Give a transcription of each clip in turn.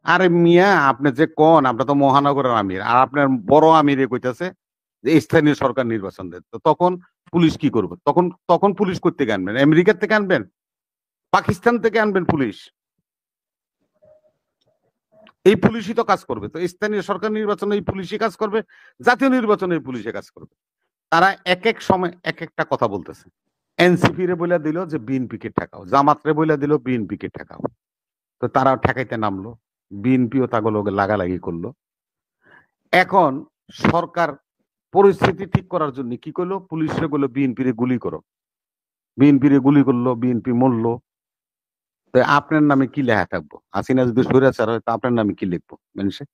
আরে মিয়া, আপনি যে কোন, আপনি তো মহানগরের আমির, আর আপনার বড় আমিরে কইতাছে যে স্থানীয় সরকার নির্বাচন দেন, তো তখন পুলিশ কি করবে? তখন তখন পুলিশ করতে থেকে আনবেন? আমেরিকা থেকে আনবেন? পাকিস্তান থেকে আনবেন পুলিশ? এই পুলিশই তো কাজ করবে। তো স্থানীয় সরকার নির্বাচনে এই পুলিশই কাজ করবে, জাতীয় নির্বাচনে এই পুলিশে কাজ করবে। তারা এক এক সময় এক একটা কথা বলতেছে। এনসিপি রে বইলা দিল যে বিএনপি কে ঠেকাও, জামাত রে বইলা দিল বিএনপি কে ঠেকাও। তো তারা ঠেকাইতে নামলো, বিএনপিও তাগুলো লাগালাগি করলো। এখন সরকার পরিস্থিতি ঠিক করার জন্য কি করলো? পুলিশরে বললো বিএনপি রে গুলি করো। বিএনপি রে গুলি করলো, বিএনপি মরলো। তো আপনার নামে কি লেখা থাকবো? হাসিনা যদি স্বৈরাচার হয়, তো আপনার নামে কি লিখবো মানুষে?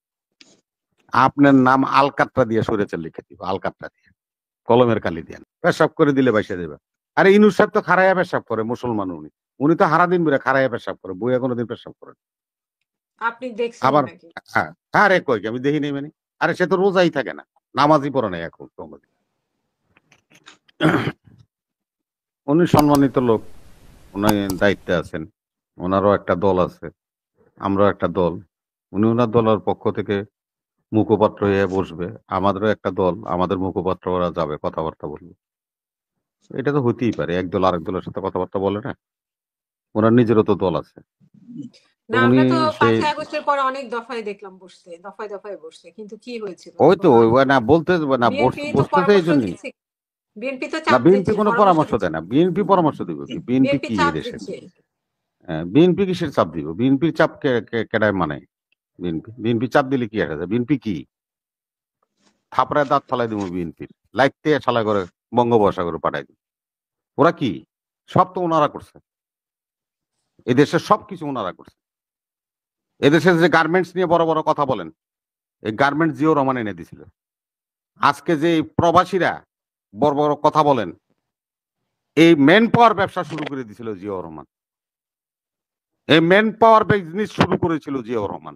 আপনার নাম আলকাতরা দিয়ে স্বৈরাচার লিখে দিব, আলকাতরা দিয়ে, কলমের কালি দিয়ে পেশাব করে দিলে বাইসে দেবে। আরে ইনুস সাহেব তো খারাইয়া পেশাব করে, মুসলমান উনি। উনি তো হারা দিন বেড়ে খারাইয়া পেশাব করে, বইয়া কোনোদিন পেশাব করে। আপনি দেখছেন আবার নাকি? হ্যাঁ, আরে কই আমি দেখি নাই মানে? আরে সে তো রোজাই থাকে না, নামাজই পড়ে নাই এখন। উনি সম্মানিত লোক, উনি দায়িত্বে আছেন, ওনারও একটা দল আছে, আমরাও একটা দল। উনি ওনার দলের পক্ষ থেকে মুখপাত্র হয়ে বসবে, আমাদেরও একটা দল, আমাদের মুখপাত্র ওরা যাবে, কথাবার্তা বলবে। এটা তো হতেই পারে, এক দল আরেক দলের সাথে কথাবার্তা বলে না, ওনার নিজেরও তো দল আছে। তো না, উনি আমরা তো সেই 5ই আগস্টের পরে অনেক দফায় দেখলাম বসতে, দফায় দফায় বসতে, কিন্তু কি হয়েছিল ওই তো বলা ওই হয়নি। না বলতে না বিএনপি তো বসতেছে এই পরামর্শ জন্যই। দিচ্ছে, বিএনপি তো না, চাপ বিএনপি দিচ্ছে, কোনো পরামর্শ পরামর্শ দিচ্ছে, দেয় না। বিএনপি পরামর্শ দিব কি? বিএনপি বিএনপি কি চাপ এদেশের? দিচ্ছে। বিএনপি কিসের চাপ দিব? বিএনপির চাপ কেডায় মানে? বিএনপি চাপ দিলে কি আসা যায়? বিএনপি কি থাপড়ায় দাঁত ফালাই দিব? বিএনপির লাইতে শালা করে বঙ্গোপসাগরে পাঠাই দিব। ওরা কি? সব তো ওনারা করছে, এদেশের সবকিছু ওনারা করছে। এদেশের যে গার্মেন্টস নিয়ে বড় বড় কথা বলেন, এই গার্মেন্টস জিও রহমান এনে দিছিল। আজকে যে প্রবাসীরা বড় বড় কথা বলেন, এই ম্যান পাওয়ার ব্যবসা শুরু করে দিছিল জিয়াউর রহমান। এই ম্যান পাওয়ার বিজনেস শুরু করেছিল জিয়াউর রহমান।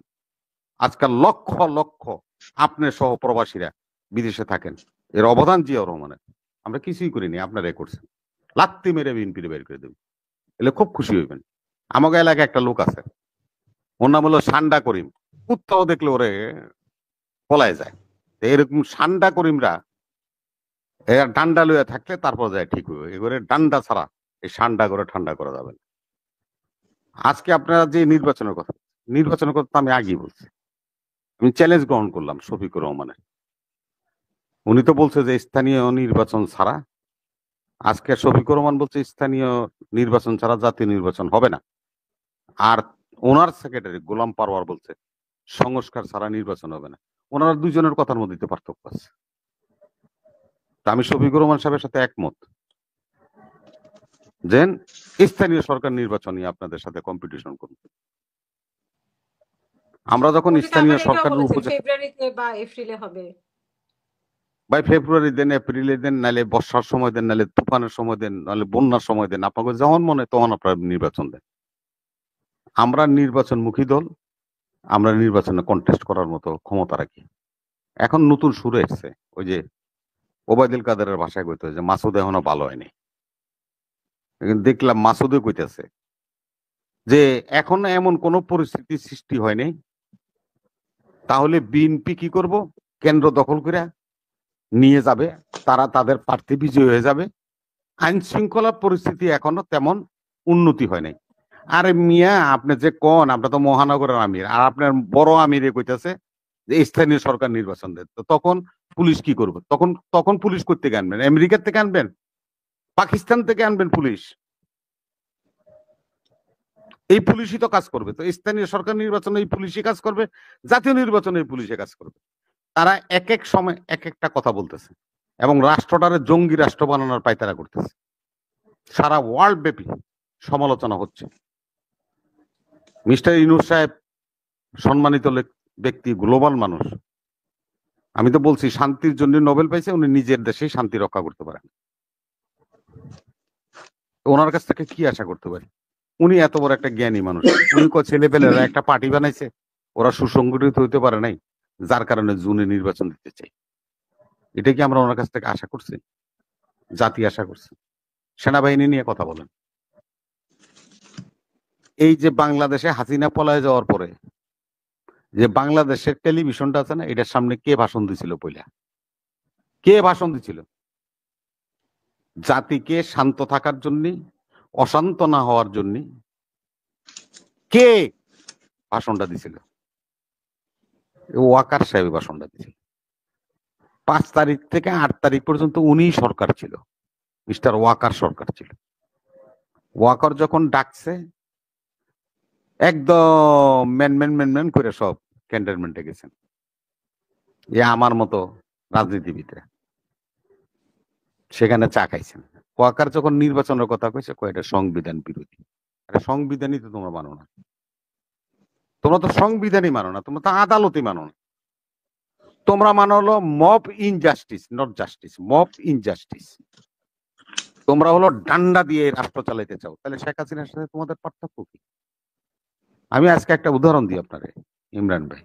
আজকাল লক্ষ লক্ষ আপনি সহ প্রবাসীরা বিদেশে থাকেন, এর অবদান জিয়াউর রহমানের। আমরা কিছুই করিনি, আপনারাই করছেন। লাত্তি মেরে বিএনপির বের করে দেবেন, এলে খুব খুশি হইবেন। আমাকে এলাকায় একটা লোক আছে, ওর নাম হলো সান্ডা করিম। কুত্তাও দেখলে ওরে পলায় যায়। তো এরকম সান্ডা করিমরা ডান্ডা লইয়া থাকলে তারপর যায় ঠিক হবে। এগুলো ডান্ডা ছাড়া এই সান্ডা করে ঠান্ডা করা যাবে না। আজকে আপনারা যে নির্বাচনের কথা তো আমি আগেই বলছি। আমি চ্যালেঞ্জ গ্রহণ করলাম শফিকুর রহমানের। উনি তো বলছে যে স্থানীয় নির্বাচন ছাড়া, আজকে শফিকুর রহমান বলছে স্থানীয় নির্বাচন ছাড়া জাতীয় নির্বাচন হবে না। আর ওনার সেক্রেটারি গোলাম পারওয়ার বলছে সংস্কার ছাড়া নির্বাচন হবে না। ওনারা দুইজনের কথার মধ্যে তো পার্থক্য আছে। তা আমি শফিকুর রহমান সাহেবের সাথে একমত যে স্থানীয় সরকার নির্বাচন নিয়ে আপনাদের সাথে কম্পিটিশন করুন। আমরা যখন উনি তো আবার স্থানীয় এটাও সরকারের বলেছেন উপজেলা ফেব্রুয়ারিতে বা এপ্রিলে হবে। ভাই, ফেব্রুয়ারি দেন, এপ্রিলে দেন, নাহলে বর্ষার সময় দেন, নাহলে তুফানের সময় দেন, নাহলে বন্যার সময় দেন, আপনাকে যখন মনে তখন আপনারা নির্বাচন দেন। আমরা নির্বাচনমুখী দল, আমরা নির্বাচনে কন্টেস্ট করার মতো ক্ষমতা রাখি। এখন নতুন শুরু এসছে, ওই যে ওবায়দুল কাদেরের ভাষায় কইতে যে মাসুদ এখনো ভালো হয়নি। দেখলাম মাসুদে কইতেছে যে এখন এমন কোন পরিস্থিতি সৃষ্টি হয়নি, তাহলে বিএনপি কি করব? কেন্দ্র দখল করে নিয়ে যাবে, তারা তাদের প্রার্থী বিজয়ী হয়ে যাবে। আইন শৃঙ্খলা পরিস্থিতি এখনো তেমন উন্নতি হয় নাই। আরে মিয়া, আপনি যে কোন, আপনি তো মহানগরের আমির, আর আপনার বড় আমিরে কইতাছে যে স্থানীয় সরকার নির্বাচন দেন, তো তখন পুলিশ কি করবে? তখন তখন পুলিশ করতে আনবেন? আমেরিকা থেকে আনবেন? পাকিস্তান থেকে আনবেন পুলিশ? এই পুলিশই তো কাজ করবে। তো স্থানীয় সরকার নির্বাচনে এই পুলিশই কাজ করবে, জাতীয় নির্বাচনে এই পুলিশে কাজ করবে। তারা এক এক সময় এক একটা কথা বলতেছে এবং রাষ্ট্রটারে জঙ্গি রাষ্ট্র বানানোর পায়তারা করতেছে। সারা ওয়ার্ল্ড ব্যাপী সমালোচনা হচ্ছে। মিস্টার ইনুস সাহেব সম্মানিত ব্যক্তি, গ্লোবাল মানুষ। আমি তো বলছি শান্তির জন্য নোবেল পাইছে, উনি নিজের দেশেই শান্তি রক্ষা করতে পারেন। ওনার কাছ থেকে কি আশা করতে পারি? উনি এত বড় একটা জ্ঞানী মানুষ। উনি ছেলেপেলেরা একটা পার্টি বানাইছে, ওরা সুসংগঠিত হইতে পারে নাই, যার কারণে জুনে নির্বাচন দিতে চাই। এটা কি আমরা ওনার কাছ থেকে আশা করছি? জাতি আশা করছে? সেনাবাহিনী নিয়ে কথা বলেন। এই যে বাংলাদেশে হাসিনা পলায় যাওয়ার পরে যে বাংলাদেশের টেলিভিশনটা আছে না, এটার সামনে কে ভাষণ দিছিল পয়লা? কে ভাষণ দিছিল? জাতিকে শান্ত থাকার জন্য, অশান্ত না হওয়ার জন্য কে ভাষণটা দিছিল? ওয়াকার সাহেব ভাষণটা দিছিল। 5 তারিখ থেকে 8 তারিখ পর্যন্ত উনি সরকার ছিল, মিস্টার ওয়াকার সরকার ছিল। ওয়াকার যখন ডাকছে একদম ম্যান করে সব ক্যান্টনমেন্টে গেছেন। এ আমার মতো রাজনীতিবিদরা সেখানে চা খাইছেন। ওয়াকার যখন নির্বাচনের কথা কইছে, এটা সংবিধান বিরোধী। আরে সংবিধানই তো তোমরা মানো না। তোমরা তো সংবিধানই মানো না, তোমরা তো আদালতই মানো না। তোমরা মানো হলো mob injustice, not justice, mob injustice. তোমরা হলো ডান্ডা দিয়ে রাষ্ট্র চালাইতে চাও। তাহলে শেখ হাসিনার সাথে তোমাদের পার্থক্য কি? আমি আজকে একটা উদাহরণ দিই আপনারে, ইমরান ভাই।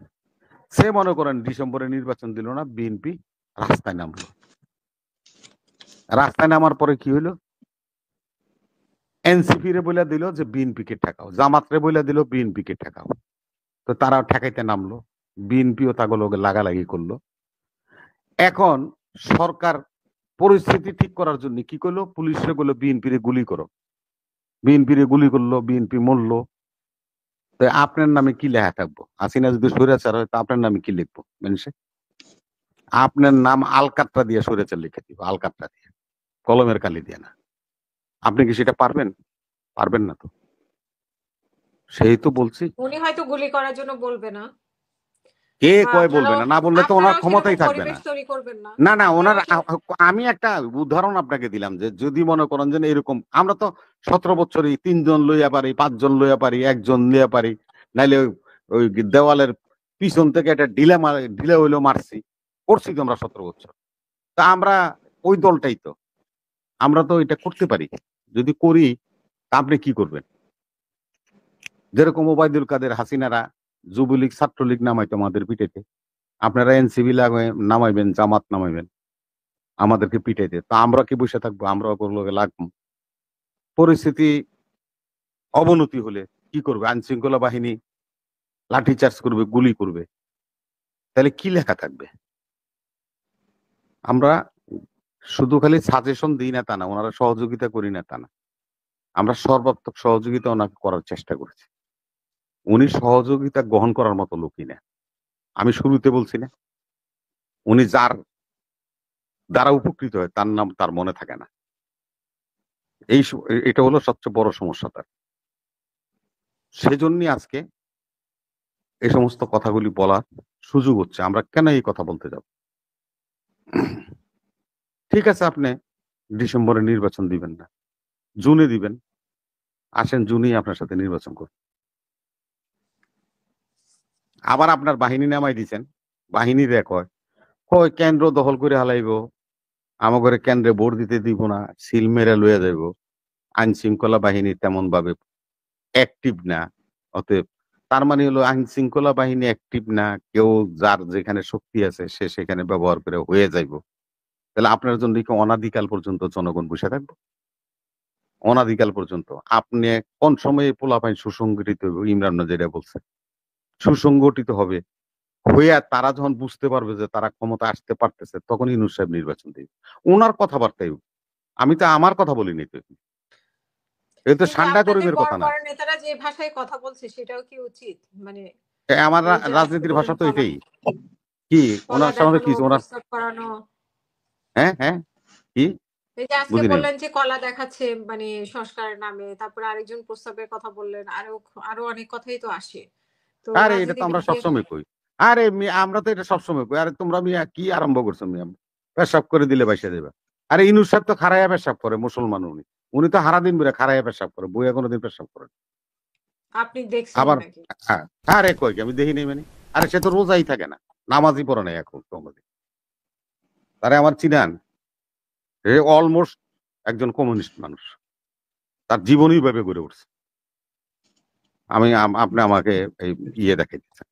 সে মনে করেন ডিসেম্বরে নির্বাচন দিল না, বিএনপি রাস্তায় নামলো। রাস্তায় নামার পরে কি হইলো? এনসিপি রে বলে দিল যে বিএনপি কে ঠেকাও, জামাত রে বলে দিল বিএনপি কে ঠেকাও। তো তারা ঠেকাইতে নামলো, বিএনপিও তাগুলোকে লাগালাগি করলো। এখন সরকার পরিস্থিতি ঠিক করার জন্য কি করলো? পুলিশরে বললো বিএনপি রে গুলি করো। বিএনপি রে গুলি করলো, বিএনপি মরলো। তো আপনার নামে কি লেখা থাকবো? হাসিনা যদি স্বৈরাচার হয়, তো আপনার নামে কি লিখবো মানুষে? আপনার নাম আলকাতরা দিয়ে স্বৈরাচার লিখে দিব, আলকাতরা দিয়ে, কলমের কালি দিয়ে না। আপনি কি সেটা পারবেন? পারবেন না তো। সেই তো বলছি। উনি হয়তো গুলি করার জন্য বলবে না, কে বা কয় বলবে না? না বললে তো ওনার আপনারাও সেরকম ক্ষমতাই থাকবে পরিবেশ না। তৈরি করবেন না। না না, ওনার আপনারাও আমি একটা উদাহরণ আপনাকে দিলাম যে যদি মনে করেন যে এরকম, আমরা তো 17 বছরই 3 জন লইয়া পারি, 5 জন লইয়া পারি, 1 জন লইয়া পারি, নাইলে ওই দেওয়ালের পিছন থেকে একটা ঢিলে হইলেও মারছি, করছি তো আমরা 17 বছর। তা আমরা ওই দলটাই তো, আমরা তো এটা করতে পারি। যদি করি, তা আপনি কি করবেন? যেরকম ওবায়দুল কাদের, হাসিনারা যুবলীগ ছাত্রলীগ নামাইতো আমাদের পিঠেতে, আপনারা এনসিবি নামাইবেন, জামাত নামাইবেন আমাদেরকে পিটাইতে। তা আমরা কি বসে থাকবো? আমরা ওগুলোকে লাগবো। পরিস্থিতি অবনতি হলে কি করবে? আইন শৃঙ্খলা বাহিনী লাঠিচার্জ করবে, গুলি করবে। তাহলে কি লেখা থাকবে? আমরা শুধু খালি সাজেশন দিই না তা না, ওনারা সহযোগিতা করি না তা না, আমরা সর্বাত্মক সহযোগিতা ওনাকে করার চেষ্টা করেছি। উনি সহযোগিতা গ্রহণ করার মতো লোকই না। আমি শুরুতে বলছি না, উনি যার দ্বারা উপকৃত হয় তার নাম তার মনে থাকে না। এটা হলো সবচেয়ে বড় সমস্যা তার। সেজন্যই আজকে এই সমস্ত কথাগুলি বলার সুযোগ হচ্ছে। আমরা কেন এই কথা বলতে যাব? ঠিক আছে, আপনি ডিসেম্বরে নির্বাচন দিবেন না, জুনে দিবেন। আসেন, জুনেই আপনার সাথে নির্বাচন করুন। আবার আপনার বাহিনী নামাই দিচ্ছেন, বাহিনী কয় কয় কেন্দ্র দখল করে হালাইব, আমাদের কেন্দ্রে ভোট দিতে দিব না, সিল মেরে লইয়া যাইব। আইন শৃঙ্খলা বাহিনী তেমন ভাবে অ্যাক্টিভ না। অতএব তার মানে হলো আইন শৃঙ্খলা বাহিনী অ্যাক্টিভ না, কেউ যার যেখানে শক্তি আছে সে সেখানে ব্যবহার করে হয়ে যাইব। তাহলে আপনার জন্য কি অনাদিকাল পর্যন্ত জনগণ বসে থাকবে? অনাদিকাল পর্যন্ত আপনি কোন সময়ে পোলাপাইন সুসংগঠিত হইব? ইমরান যেটা বলছে, সুসংগঠিত হবে, হইয়া তারা যখন বুঝতে পারবে যে তারা ক্ষমতা আসতে পারতেছে, তখন ইউনূস সাহেব নির্বাচন দিবে। ওনার কথাবার্তাই, আমি তো আমার কথা বলিনি তো। এই তো কিন্তু সান্ডা আপনাদের করিমের বড় কথা না। বড় নেতারা যে ভাষায় কথা বলছে সেটাও কি উচিত? মানে আমার এই যে আজকে রাজনীতির ভাষা বললেন তো কলা এটাই। কি কলা ওনার সঙ্গে দেখানো, কি ওনার? প্রস্তাব করানো। হ্যাঁ হ্যাঁ, কি এই যে আজকে বুঝি নাই। বললেন যে কলা দেখাচ্ছে মানে সংস্কারের নামে, তারপরে আরেকজন প্রস্তাবের কথা বললেন, আরো আরো অনেক কথাই তো আসে। তো আরে এটা তো আমরা রাজনীতিবিদদের সবসময় কই। আরে আমরা তো এটা সবসময় কই। আরে তোমরা মিয়া কি আরম্ভ করছো মিয়া? পেশাব করে দিলে বাইসা দেবা। আরে ইনুস সাহেব তো খাড়াইয়া পেশাব করে, মুসলমান উনি। উনি তো হারা দিন বেড়ে খাড়াইয়া পেশাব করে, বইয়া কোনোদিন পেশাব করে না। আপনি দেখছেন আবার নাকি? আরে কই কি আমি দেখি নাই মানে? আরে সে তো রোজাই থাকে না, নামাজই পড়ে নাই এখন তোমাদের। তারে আমার চিনান, সে অলমোস্ট একজন কমিউনিস্ট মানুষ। তার জীবনই ভাবে গড়ে উঠছে। আপনি আমাকে এই ইয়ে দেখাই দিচ্ছেন।